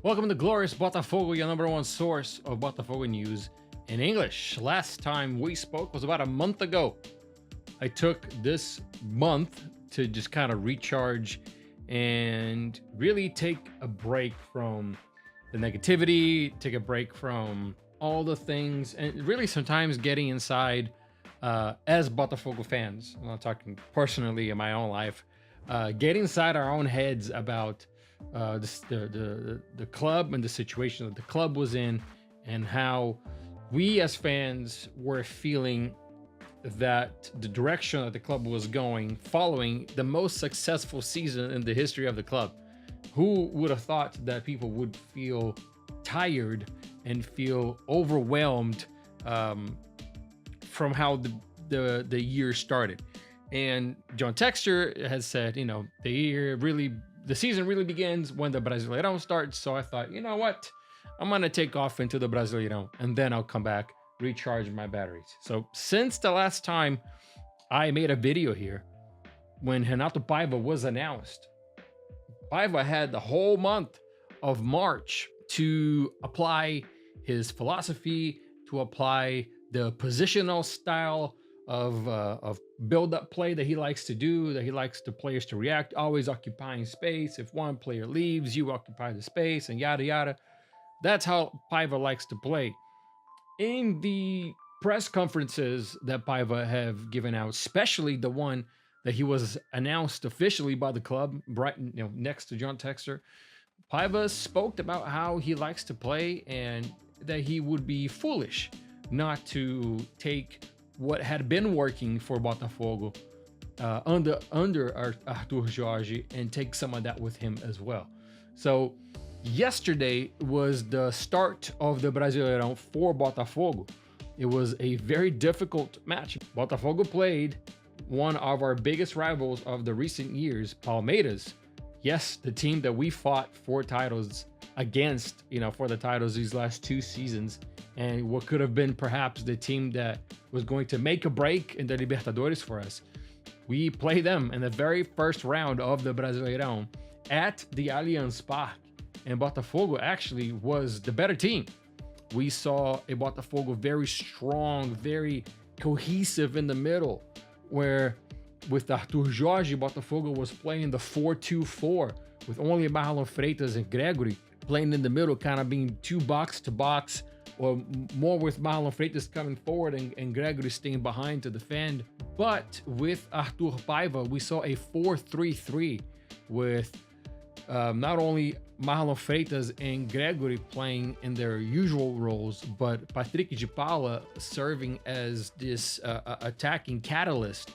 Welcome to Glorious Botafogo, your number one source of Botafogo news in English. Last time we spoke was about a month ago. I took this month to just kind of recharge and really take a break from the negativity, take a break from all the things, and really sometimes getting inside as Botafogo fans. I'm not talking personally in my own life, get inside our own heads about the club and the situation that the club was in, and how we as fans were feeling that the direction that the club was going following the most successful season in the history of the club. Who would have thought that people would feel tired and feel overwhelmed from how the year started? And John Texter has said, the season really begins when the Brasileirão starts. So I thought, you know what? I'm going to take off into the Brasileirão and then I'll come back, recharge my batteries. So since the last time I made a video here, when Renato Paiva was announced, Paiva had the whole month of March to apply his philosophy, to apply the positional style of build-up play that he likes to do, that he likes the players to react, always occupying space. If one player leaves, you occupy the space, and yada yada. That's how Paiva likes to play. In the press conferences that Paiva have given out, especially the one that he was announced officially by the club, right, next to John Texter, Paiva spoke about how he likes to play and that he would be foolish not to take what had been working for Botafogo under Arthur Jorge and take some of that with him as well. So yesterday was the start of the Brasileirão for Botafogo. It was a very difficult match. Botafogo played one of our biggest rivals of the recent years, Palmeiras. Yes, the team that we fought for titles against, for the titles these last two seasons, and what could have been perhaps the team that was going to make a break in the Libertadores for us. We played them in the very first round of the Brasileirão at the Allianz Parque, and Botafogo actually was the better team. We saw a Botafogo very strong, very cohesive in the middle, where with Arthur Jorge, Botafogo was playing the 4-2-4 with only Marlon Freitas and Gregory playing in the middle, kind of being two box to box, or more with Marlon Freitas coming forward and Gregory staying behind to defend. But with Arthur Paiva, we saw a 4-3-3 with not only Marlon Freitas and Gregory playing in their usual roles, but Patrick de Paula serving as this attacking catalyst,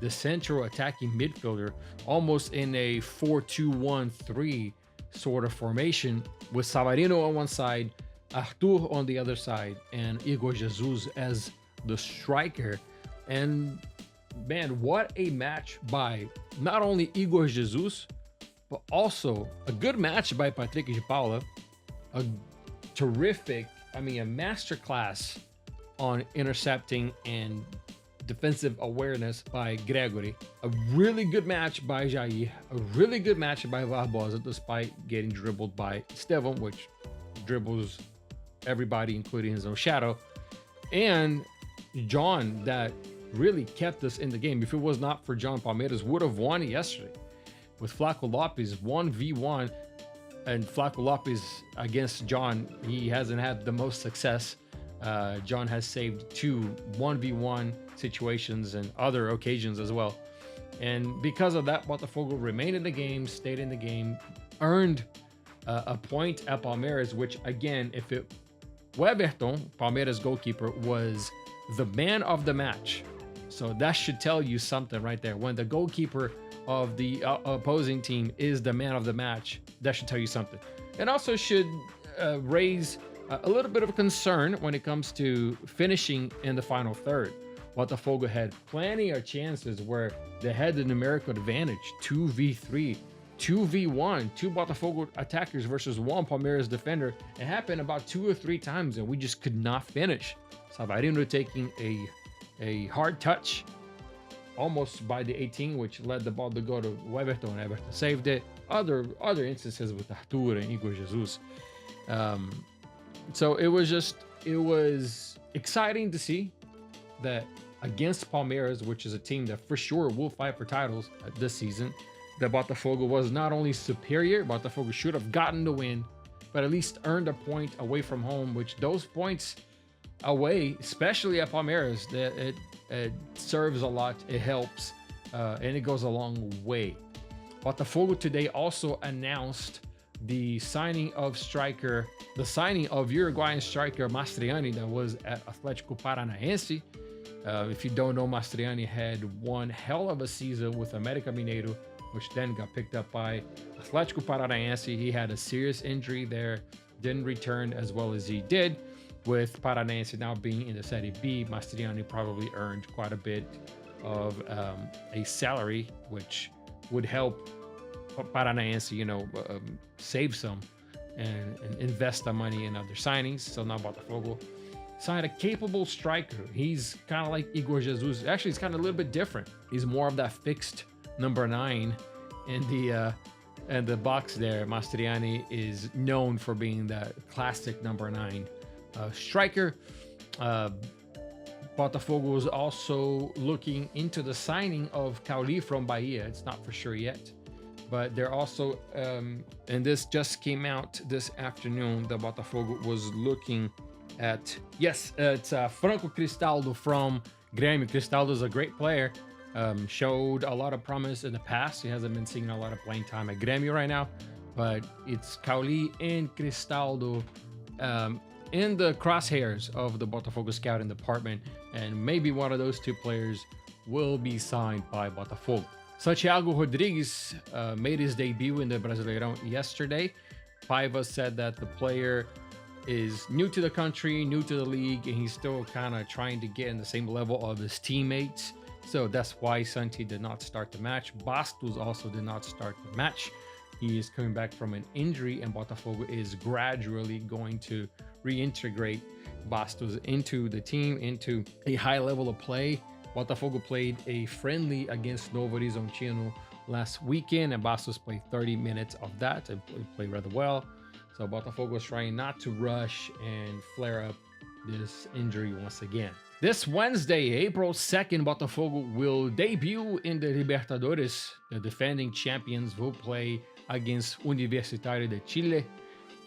the central attacking midfielder, almost in a 4-2-1-3 sort of formation, with Savarino on one side, Arthur on the other side, and Igor Jesus as the striker. And man, what a match by not only Igor Jesus, but also a good match by Patrick de Paula, a terrific, a masterclass on intercepting and defensive awareness by Gregory, a really good match by Jair, a really good match by Barbosa, despite getting dribbled by Estevam, which dribbles everybody, including his own shadow, and John, that really kept us in the game. If it was not for John, Palmeiras would have won yesterday. With Flaco Lopes 1v1, and Flaco Lopes against John, he hasn't had the most success. John has saved two 1v1 situations and other occasions as well. And because of that, Botafogo remained in the game, stayed in the game, earned a point at Palmeiras, which again, Weberton, Palmeiras goalkeeper, was the man of the match. So that should tell you something right there. When the goalkeeper of the opposing team is the man of the match, that should tell you something. And also should raise a little bit of concern when it comes to finishing in the final third. Botafogo had plenty of chances where they had the numerical advantage, 2v3, 2v1, two Botafogo attackers versus one Palmeiras defender. It happened about 2 or 3 times and we just could not finish. Savarino taking a hard touch almost by the 18, which led the ball to go to Weberton. Weberton saved it. other instances with Arthur and Igor Jesus. Um, so it was exciting to see that against Palmeiras, which is a team that for sure will fight for titles this season, that Botafogo was not only superior, Botafogo should have gotten the win, but at least earned a point away from home, which those points away, especially at Palmeiras, that it serves a lot, it helps, and it goes a long way. Botafogo today also announced the signing of Uruguayan striker Mastriani that was at Atlético Paranaense. If you don't know, Mastriani had one hell of a season with América Mineiro, which then got picked up by Atlético Paranaense. He had a serious injury there, didn't return as well as he did. With Paranaense now being in the Serie B, Mastriani probably earned quite a bit of a salary, which would help Paranaense, save some and invest the money in other signings. So now Botafogo signed a capable striker. He's kind of like Igor Jesus. Actually, he's kind of a little bit different. He's more of that fixed number 9 in the box there. Mastriani is known for being that classic number 9 striker. Botafogo is also looking into the signing of Cauli from Bahia. It's not for sure yet, but they're also, and this just came out this afternoon, that Botafogo was looking at, yes, it's Franco Cristaldo from Grêmio. Cristaldo is a great player. Showed a lot of promise in the past. He hasn't been seeing a lot of playing time at Grêmio right now, but it's Cauli and Cristaldo in the crosshairs of the Botafogo scouting department, and maybe one of those two players will be signed by Botafogo. Santiago Rodrigues made his debut in the Brasileirão yesterday. Paiva said that the player is new to the country, new to the league, and he's still kind of trying to get in the same level of his teammates. So that's why Santi did not start the match. Bastos also did not start the match. He is coming back from an injury, and Botafogo is gradually going to reintegrate Bastos into the team, into a high level of play. Botafogo played a friendly against Novo Horizontino last weekend, and Bastos played 30 minutes of that and played rather well. So Botafogo is trying not to rush and flare up this injury once again. This Wednesday, April 2nd, Botafogo will debut in the Libertadores. The defending champions will play against Universitario de Chile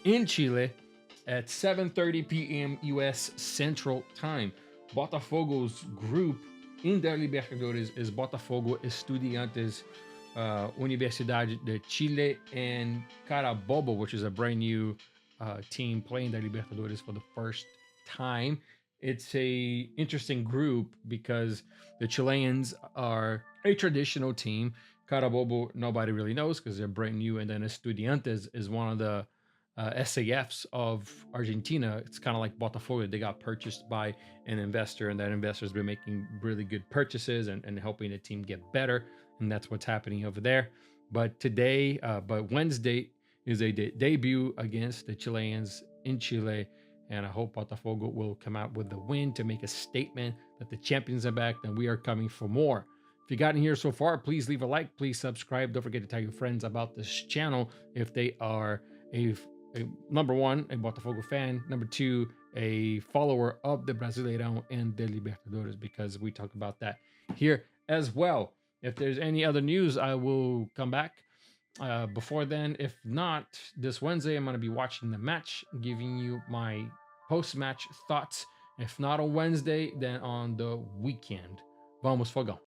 in Chile at 7:30 p.m. U.S. Central Time. Botafogo's group in the Libertadores is Botafogo, Estudiantes, Universidade de Chile, and Carabobo, which is a brand new team playing the Libertadores for the first time. It's a interesting group because the Chileans are a traditional team. Carabobo, nobody really knows because they're brand new. And then Estudiantes is one of the SAFs of Argentina. It's kind of like Botafogo. They got purchased by an investor, and that investor has been making really good purchases and helping the team get better. And that's what's happening over there. But Wednesday is a debut against the Chileans in Chile. And I hope Botafogo will come out with the win to make a statement that the champions are back and we are coming for more. If you got in here so far, please leave a like, please subscribe. Don't forget to tell your friends about this channel if they are a number one, a Botafogo fan, number two, a follower of the Brasileirão and the Libertadores, because we talk about that here as well. If there's any other news, I will come back before then. If not, this Wednesday, I'm going to be watching the match, giving you my post-match thoughts. If not on Wednesday, then on the weekend. Vamos, Fogão.